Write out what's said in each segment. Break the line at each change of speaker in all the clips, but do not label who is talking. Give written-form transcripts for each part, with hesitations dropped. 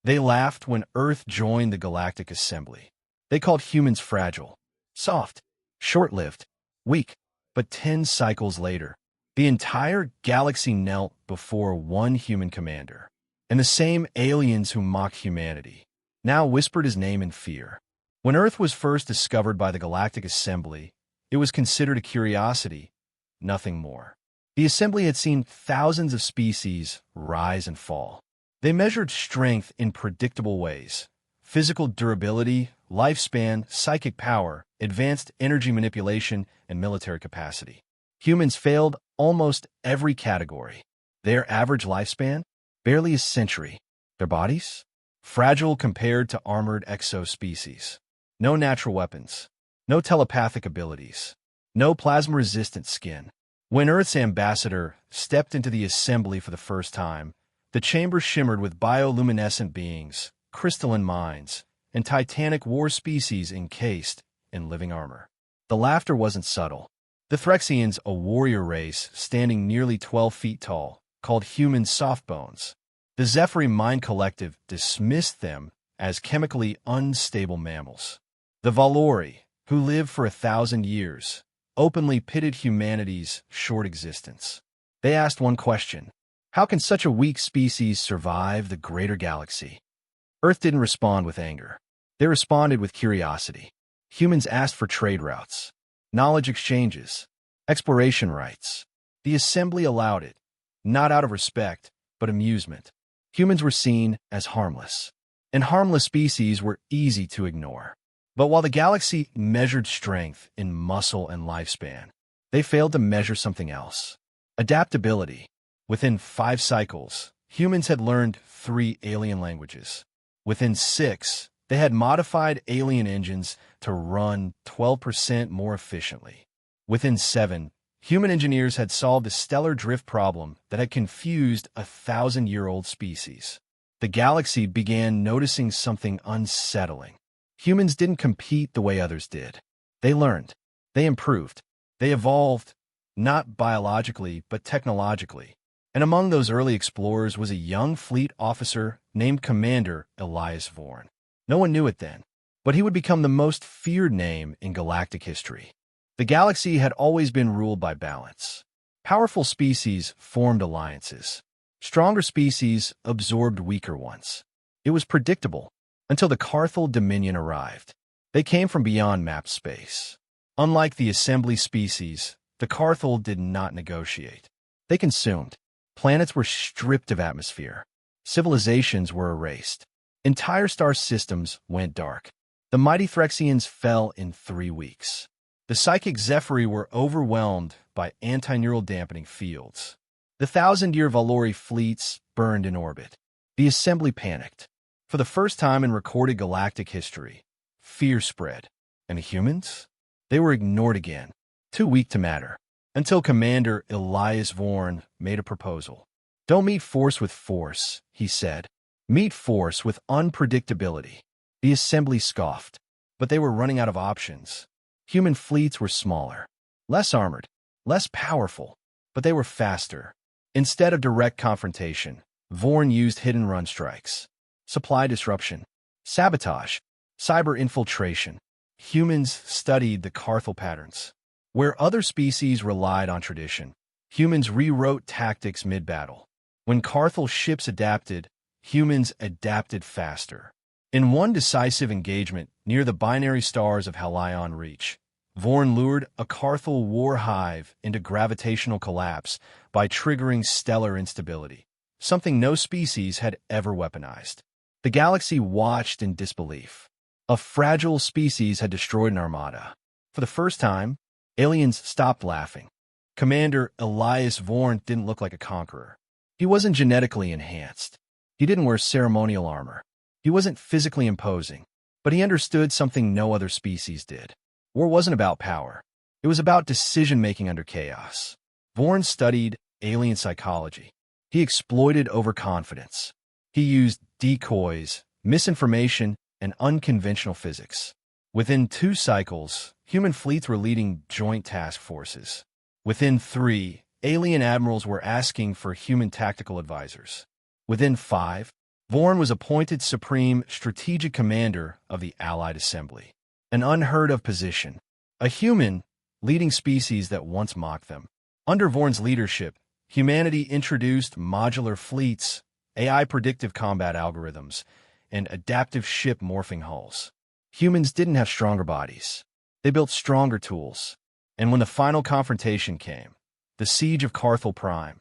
They laughed when Earth joined the Galactic Assembly. They called humans fragile, soft, short-lived, weak. But 10 cycles later, the entire galaxy knelt before one human commander. And the same aliens who mocked humanity now whispered his name in fear. When Earth was first discovered by the Galactic Assembly, it was considered a curiosity, nothing more. The Assembly had seen thousands of species rise and fall. They measured strength in predictable ways: physical durability, lifespan, psychic power, advanced energy manipulation, and military capacity. Humans failed almost every category. Their average lifespan? Barely a century. Their bodies? Fragile compared to armored exospecies. No natural weapons. No telepathic abilities. No plasma-resistant skin. When Earth's ambassador stepped into the Assembly for the first time, the chamber shimmered with bioluminescent beings, crystalline minds, and titanic war species encased in living armor. The laughter wasn't subtle. The Threxians, a warrior race standing nearly 12 feet tall, called humans softbones. The Zephyri Mind Collective dismissed them as chemically unstable mammals. The Valori, who lived for 1,000 years, openly pitted humanity's short existence. They asked one question: how can such a weak species survive the greater galaxy? Earth didn't respond with anger. They responded with curiosity. Humans asked for trade routes, knowledge exchanges, exploration rights. The Assembly allowed it, not out of respect, but amusement. Humans were seen as harmless, and harmless species were easy to ignore. But while the galaxy measured strength in muscle and lifespan, they failed to measure something else: adaptability. Within 5 cycles, humans had learned 3 alien languages. Within 6, they had modified alien engines to run 12% more efficiently. Within 7, human engineers had solved a stellar drift problem that had confused a 1,000-year-old species. The galaxy began noticing something unsettling. Humans didn't compete the way others did. They learned. They improved. They evolved, not biologically, but technologically. And among those early explorers was a young fleet officer named Commander Elias Vorn. No one knew it then, but he would become the most feared name in galactic history. The galaxy had always been ruled by balance. Powerful species formed alliances. Stronger species absorbed weaker ones. It was predictable until the Carthel Dominion arrived. They came from beyond mapped space. Unlike the Assembly species, the Carthel did not negotiate. They consumed. Planets were stripped of atmosphere. Civilizations were erased. Entire star systems went dark. The mighty Threxians fell in 3 weeks. The psychic Zephyri were overwhelmed by antineural dampening fields. The 1,000-year Valori fleets burned in orbit. The Assembly panicked. For the first time in recorded galactic history, fear spread. And the humans? They were ignored again, too weak to matter, until Commander Elias Vorn made a proposal. "Don't meet force with force," he said. "Meet force with unpredictability." The Assembly scoffed, but they were running out of options. Human fleets were smaller, less armored, less powerful, but they were faster. Instead of direct confrontation, Vorn used hit-and-run strikes, supply disruption, sabotage, cyber infiltration. Humans studied the Carthel patterns. Where other species relied on tradition, humans rewrote tactics mid-battle. When Carthel ships adapted, humans adapted faster. In one decisive engagement near the binary stars of Halion Reach, Vorn lured a Carthel war hive into gravitational collapse by triggering stellar instability, something no species had ever weaponized. The galaxy watched in disbelief. A fragile species had destroyed an armada. For the first time, aliens stopped laughing. Commander Elias Vorn didn't look like a conqueror. He wasn't genetically enhanced. He didn't wear ceremonial armor. He wasn't physically imposing, but he understood something no other species did. War wasn't about power. It was about decision-making under chaos. Vorn studied alien psychology. He exploited overconfidence. He used decoys, misinformation, and unconventional physics. Within 2 cycles, human fleets were leading joint task forces. Within 3, alien admirals were asking for human tactical advisors. Within 5, Vorn was appointed Supreme Strategic Commander of the Allied Assembly, an unheard-of position. A human leading species that once mocked them. Under Vorn's leadership, humanity introduced modular fleets, AI predictive combat algorithms, and adaptive ship morphing hulls. Humans didn't have stronger bodies. They built stronger tools. And when the final confrontation came, the siege of Carthel Prime,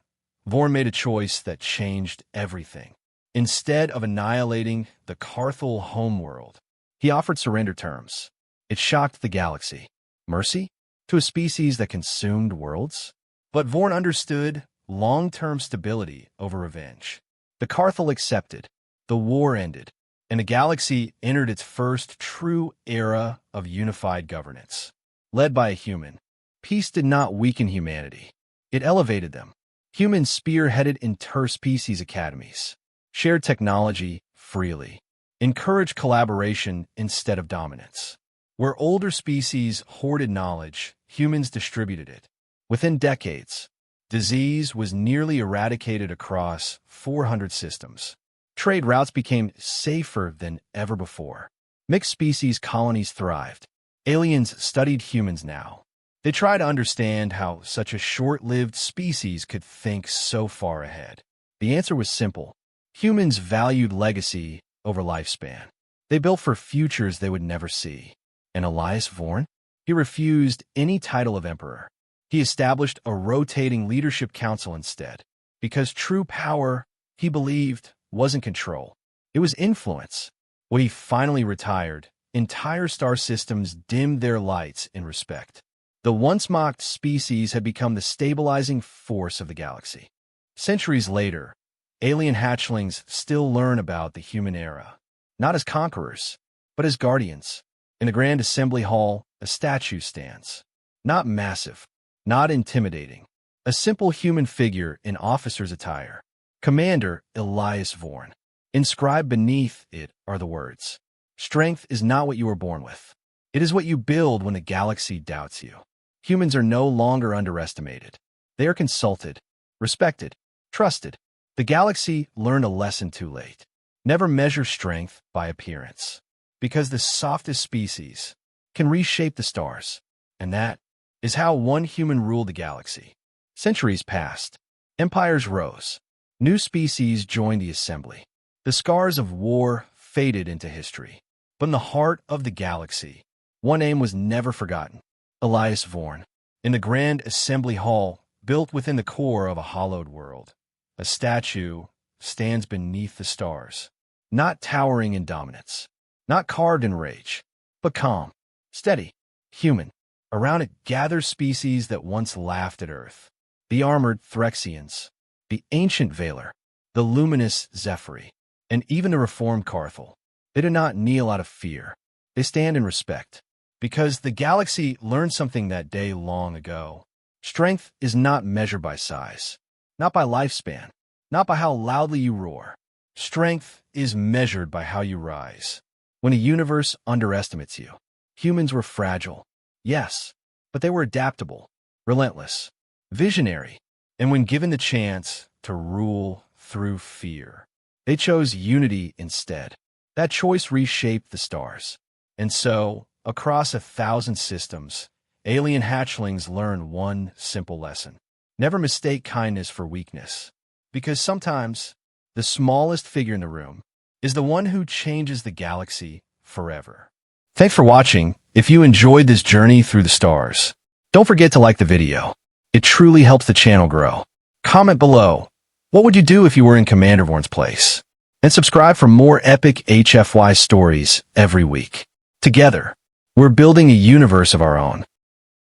Vorn made a choice that changed everything. Instead of annihilating the Carthel homeworld, he offered surrender terms. It shocked the galaxy. Mercy? To a species that consumed worlds? But Vorn understood long-term stability over revenge. The Carthel accepted, the war ended, and the galaxy entered its first true era of unified governance. Led by a human, peace did not weaken humanity. It elevated them. Humans spearheaded inter-species academies, shared technology freely, encouraged collaboration instead of dominance. Where older species hoarded knowledge, humans distributed it. Within decades, disease was nearly eradicated across 400 systems. Trade routes became safer than ever before. Mixed species colonies thrived. Aliens studied humans now. They tried to understand how such a short-lived species could think so far ahead. The answer was simple. Humans valued legacy over lifespan. They built for futures they would never see. And Elias Vorn? He refused any title of emperor. He established a rotating leadership council instead, because true power, he believed, wasn't control. It was influence. When he finally retired, entire star systems dimmed their lights in respect. The once mocked species had become the stabilizing force of the galaxy. Centuries later, alien hatchlings still learn about the human era, not as conquerors, but as guardians. In the Grand Assembly Hall, a statue stands. Not massive, not intimidating. A simple human figure in officer's attire. Commander Elias Vorn. Inscribed beneath it are the words, "Strength is not what you were born with. It is what you build when the galaxy doubts you." Humans are no longer underestimated. They are consulted, respected, trusted. The galaxy learned a lesson too late. Never measure strength by appearance. Because the softest species can reshape the stars. And that is how one human ruled the galaxy. Centuries passed. Empires rose. New species joined the assembly. The scars of war faded into history. But in the heart of the galaxy, one name was never forgotten. Elias Vorn. In the Grand Assembly Hall, built within the core of a hollowed world, a statue stands beneath the stars. Not towering in dominance. Not carved in rage, but calm, steady, human. Around it gather species that once laughed at Earth. The armored Threxians, the ancient Valor, the luminous Zephyri, and even the reformed Carthel. They do not kneel out of fear. They stand in respect. Because the galaxy learned something that day long ago. Strength is not measured by size, not by lifespan, not by how loudly you roar. Strength is measured by how you rise. When a universe underestimates you, humans were fragile, yes, but they were adaptable, relentless, visionary, and when given the chance to rule through fear, they chose unity instead. That choice reshaped the stars. And so, across 1,000 systems, alien hatchlings learn one simple lesson. Never mistake kindness for weakness, because sometimes the smallest figure in the room is the one who changes the galaxy forever. Thanks for watching. If you enjoyed this journey through the stars, don't forget to like the video. It truly helps the channel grow. Comment below, what would you do if you were in Commander Vorn's place? And subscribe for more epic HFY stories every week. Together, we're building a universe of our own.